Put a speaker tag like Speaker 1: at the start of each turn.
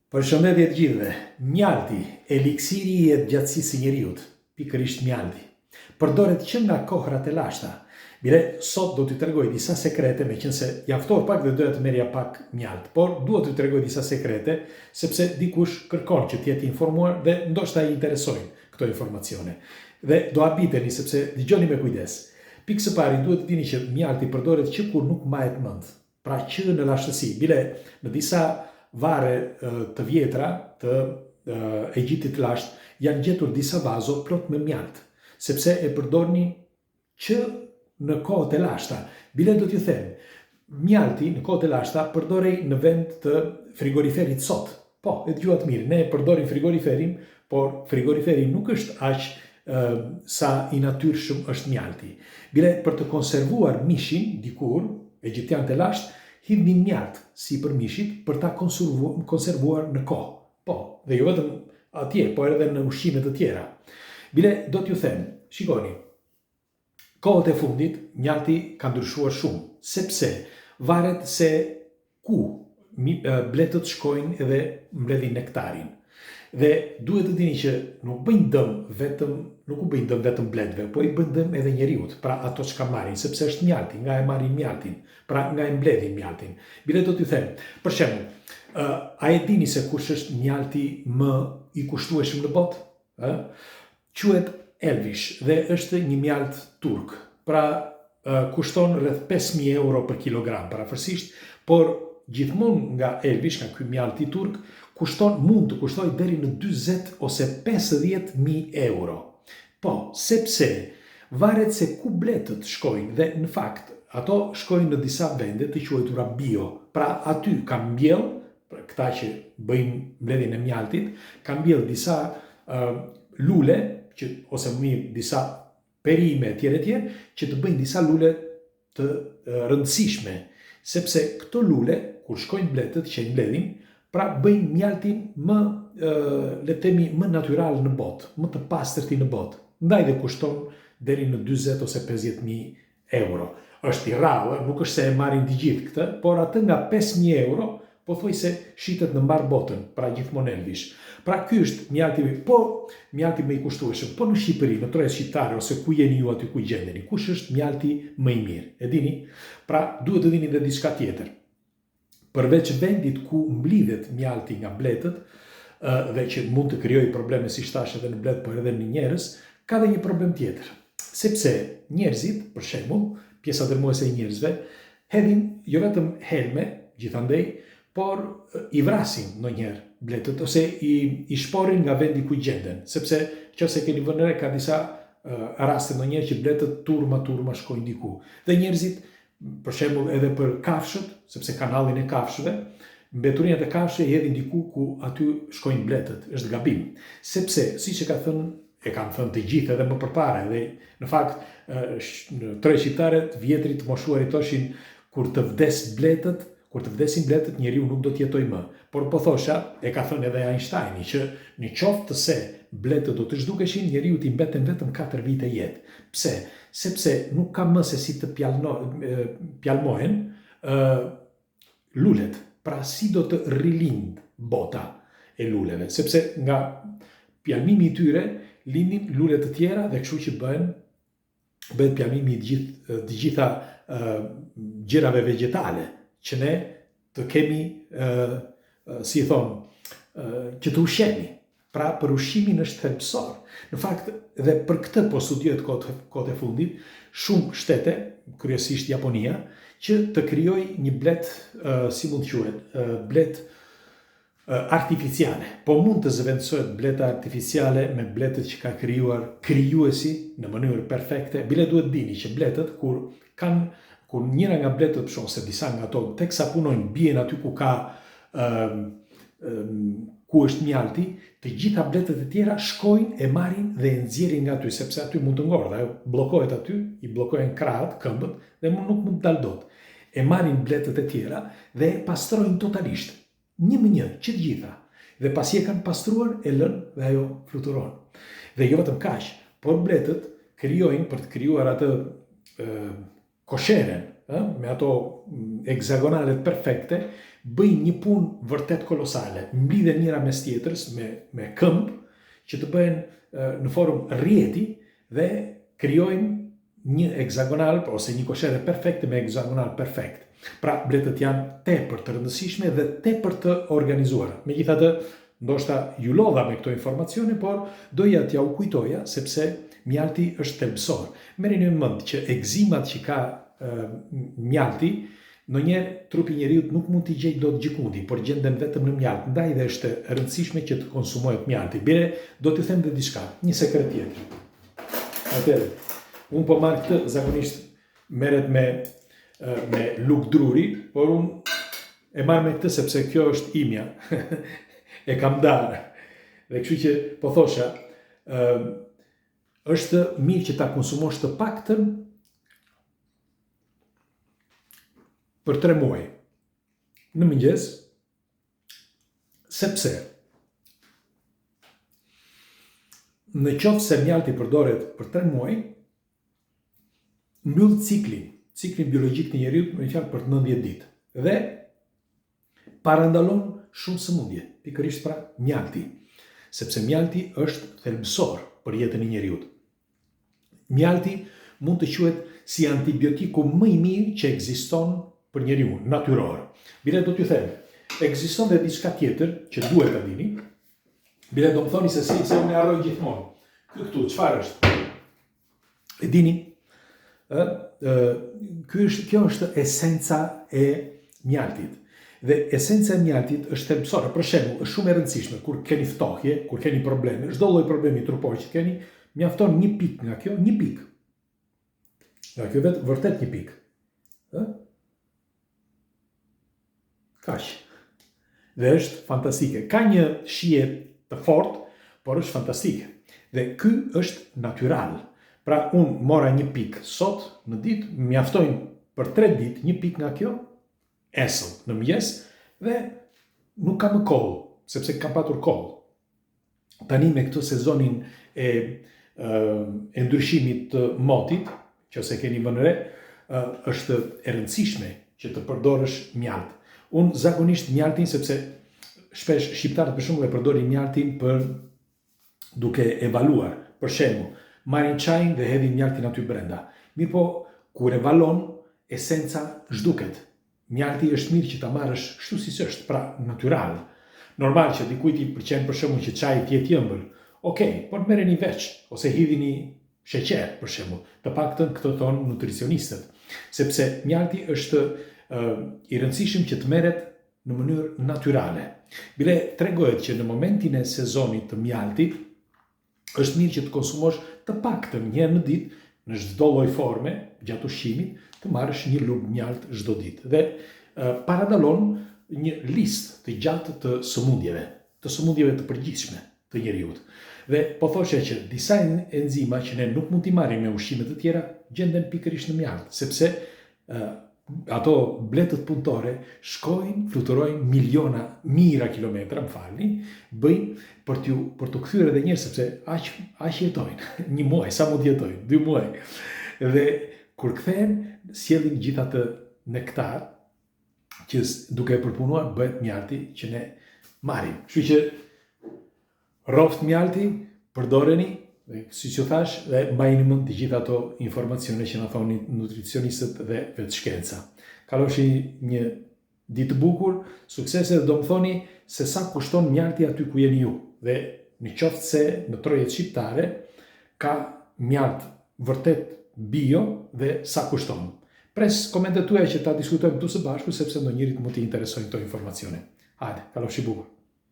Speaker 1: Përshëndetje të gjithëve. Mjalti, eliksiri i gjatësisë së njeriut, pikërisht mjalti. Përdoret që nga kohrat e lashta. Bile, sot do t'ju tregoj disa sekrete, meqense jam ftohtë pak dhe doja të merrja pak mjalt, por dua t'ju tregoj disa sekrete sepse dikush kërkon që të jetë informuar dhe ndoshta i interesojnë këto informacione. Dhe do habiteni sepse dëgjoni me kujdes. Pikë së pari duhet të dini që mjalti përdoret që kur nuk mbahet mend. Pra që në lashtësi. Bile, në disa vare të vjetra të Egjiptit të lashtë janë gjetur disa vazo plot me mjalt, sepse e përdorni që në kohët e lashta. Bile do t'ju them, mjalti në kohët e lashta përdorej në vend të frigoriferit sot. Po, e dëgjuat mirë, ne përdorim frigoriferin, por frigoriferi nuk është aq sa i natyrshëm është mjalti. Bile për të konservuar mishin dikur, egjiptianët e lashtë hidhnin mjalt si për mishit për ta konservuar në kohë. Po, dhe jo vetëm atje, po edhe në ushqime të tjera. Bile do t'ju them, shikoni, kohët e fundit mjalti ka ndryshuar shumë, sepse varet se ku bletët shkojnë edhe mbledhin nektarin. Dhe duhet të dini që nuk u bëjnë dëm vetëm bletëve, po i bëjnë dëm edhe njeriut, pra ato që ka marrin, sepse është mjalti, nga e marrin mjaltin, pra nga e mbledhin mjaltin. Bile do t'ju them, për shembull, a e dini se kush është mjalti më i kushtueshëm në botë? Quhet Elvish dhe është një mjalt turk. Pra kushton rreth 5.000 euro për kilogram, parafërsisht, por gjithmonë nga Elvish, nga ky mjalti turk, mund të kushtoj deri në 40 ose 50.000 euro. Po, sepse varet se ku bletët shkojnë dhe në fakt ato shkojnë në disa vende të quajtura bio. Pra aty ka mbjell, këta që bëjnë mbledhjen e mjaltit, ka mbjell disa lule, ose më mirë disa perime tjere, që të bëjnë disa lule të rëndësishme. Sepse këto lule, kur shkojnë bletët që i mbledhin, pra bëjnë mjaltin më, le të themi, më natyral në botë, më të pastërti në botë. Ndaj dhe kushton deri në 40 ose 50.000 euro. Është i rrallë, nuk është se e marrin të gjithë këtë, por atë nga 5.000 euro, po thuaj se shitet në mbar botën, pra gjithmonë Elvish. Pra ky është mjalti më i kushtueshëm, po në Shqipëri, në trojet shqiptare ose ku jeni ju aty ku gjendeni, kush është mjalti më i mirë? E dini? Pra duhet të dini edhe diçka tjetër. Përveç vendit ku mblidhet mjalti nga bletët dhe që mund të krijojë probleme si thash edhe në blet, por edhe në njerëz, ka dhe një problem tjetër. Sepse njerëzit, për shembull, pjesa dërmuese e njerëzve, hedhin jo vetëm helme, gjithandej, por i vrasin ndonjëherë bletët ose i shporin nga vendi ku gjenden, sepse nëse keni vënë re ka disa raste ndonjëherë që bletët turma shkojnë diku. Dhe njerëzit, për shembull edhe për kafshët, sepse kanallin e kafshëve, mbeturinat e kafshëve i hedhin diku ku aty shkojnë bletët, është gabim. Sepse, siç e kanë thënë të gjithë edhe më përpara, dhe në fakt në trojet shqiptare të vjetrit moshuarit thoshin kur të vdesin bletët, njeriu nuk do të jetojë më. Por po thosha, e ka thënë edhe Einsteini, që në qoftë se bletët do të zhdukeshin, njeriu t'i mbeten vetëm 4 vite jetë. Pse? Sepse nuk ka më se si të pjalmohen lulet. Pra si do të rilind bota e luleve. Sepse nga pjalmimi i tyre lindin lulet të tjera dhe kështu që bëhet pjalmimi i të gjitha gjërave vegetale që ne të kemi, si thonë, që të ushqemi. Pra për ushqimin është thelbësor. Në fakt, dhe për këtë po studiohet kohët e fundit, shumë shtete, kryesisht Japonia, që të krijojë një blet, si mund të quhet, blet artificiale. Po mund të zëvendësohet bleta artificiale me bletët që ka krijuar krijuesi në mënyrë perfekte. Bile duhet dini që bletët kur njëra nga bletët, ose disa nga ato, teksa punojnë, bien aty ku ku është mjalti, të gjitha bletët e tjera shkojnë e marrin dhe e nxjerrin nga aty, sepse aty mund të ngordhë, ajo bllokohet aty, i bllokohen krahët, këmbët dhe nuk mund të dalë dot. E marrin bletët e tjera dhe e pastrojnë totalisht, një më një, që të gjitha. Dhe pasi e kanë pastruar, e lënë dhe ajo fluturon. Dhe jo vetëm kaq, por bletët krijojnë për të krijuar atë kosheren, me ato heksagonalet perfekte, bëjnë një punë vërtet kolosale, mblidhen njëra mes tjetrës me këmbë që të bëhen në formë rrjeti dhe krijojnë një heksagonal ose një koshere perfekte me heksagonal perfekt. Pra, bletët janë tepër të rëndësishme dhe tepër të organizuara. Megjithatë, ndoshta ju lodha me këto informacione, por doja t'ja u kujtoja sepse mjalti është thelbësor. Merrni në mend që egzimat që ka mjalti, ndonjëherë trupi i njeriu nuk mund t'i gjejë dot gjikundi, por gjenden vetëm në mjalt. Ndaj dhe është e rëndësishme që të konsumohet mjalti. Bile, do t'ju them dhe diçka, një sekret tjetër. Atëherë, unë po marr këtë, zakonisht merret me luk druri, por unë e marr me këtë sepse kjo është imja. E kam darë. Dhe kështu që po thosha, është mirë që ta konsumosh të paktën për 3 muaj në mëngjes, sepse në qoftë se mjalti përdoret për 3 muaj, mbyll ciklin biologjik të njeriut me fjalë për 90 ditë dhe parandalon shumë sëmundje, pikërisht pra mjalti, sepse mjalti është thelbësor për jetën e njeriut. Mjalti mund të quhet si antibiotiku më i mirë që ekziston për njeriu, natyror. Bile do t'ju them, ekziston dhe diçka tjetër që duhet ta dini. Bile do më thoni se unë e harroj gjithmonë. Këtu, çfarë është? E dini? Kjo është esenca e mjaltit. Dhe esenca e mjaltit është thelbësore. Për shembull, është shumë e rëndësishme kur keni ftohje, kur keni probleme, çdo lloj problemi trupor që keni, mjafton një pikë nga kjo, një pikë. Nga kjo vetë vërtet një pikë. Kaq. Dhe është fantastike. Ka një shije të fortë, por është fantastike. Dhe ky është natyral. Pra, unë mora një pikë sot në ditë, mjaftojnë për 3 ditë një pikë nga kjo, esëll në mëngjes, dhe nuk kam kohë, sepse kam patur kohë. Tani me këtë sezonin e ndryshimit të motit, që ose keni vënë re, është e rëndësishme që të përdorësh mjalt. Unë zakonisht mjaltin, sepse shpesh shqiptarët për shembull e përdorin mjaltin për duke evaluar. Për shembull, marrin çajin dhe hedhin mjaltin aty brenda. Mirë po, kur e valon, esenca zhduket. Mjalti është mirë që ta marrësh kështu siç është, pra natyral. Normal që dikujt i pëlqen për shembull që çaji të jetë i ëmbël. Okej, por merreni veç ose hidhini sheqer për shembull. Të paktën këtë thonë nutricionistët, sepse mjalti është i rëndësishëm që të merret në mënyrë natyrale. Bile tregohet që në momentin e sezonit të mjaltit është mirë që të konsumosh të paktën një herë në ditë në çdo lloj forme gjatë ushqimit, të marrësh një lugë mjalt çdo ditë dhe paradalon një listë të gjatë të sëmundjeve të përgjithshme të njeriut. Dhe po thoshe që disa enzima që ne nuk mund t'i marrim me ushqime të tjera gjenden pikërisht në mjalt, sepse ato bletët punëtore shkojnë, fluturojnë mijëra kilometra, bëjnë për të kthyer edhe njerëz, sepse aq jetojnë, 1 muaj, sa mund jetojnë, 2 muaj. Dhe kur kthehen, sjellin gjithë atë nektar që duke e përpunuar bëhet mjalti që ne marrim. Kështu që rroft mjalti, përdoreni, si që thash, dhe mbajini mend të gjitha ato informacione që na thonin nutricionistët dhe vetëshkenca. Kaloshi një ditë bukur, suksese, dhe do më thoni se sa kushton mjalti aty ku jeni ju. Dhe në qoftë se në trojet shqiptare ka mjalt vërtet bio dhe sa kushton. Pres komentet tuaja që ta diskutojmë këtu së bashku, sepse ndonjërit mund t'i interesojnë këto informacione. Hajde, kaloshi bukur.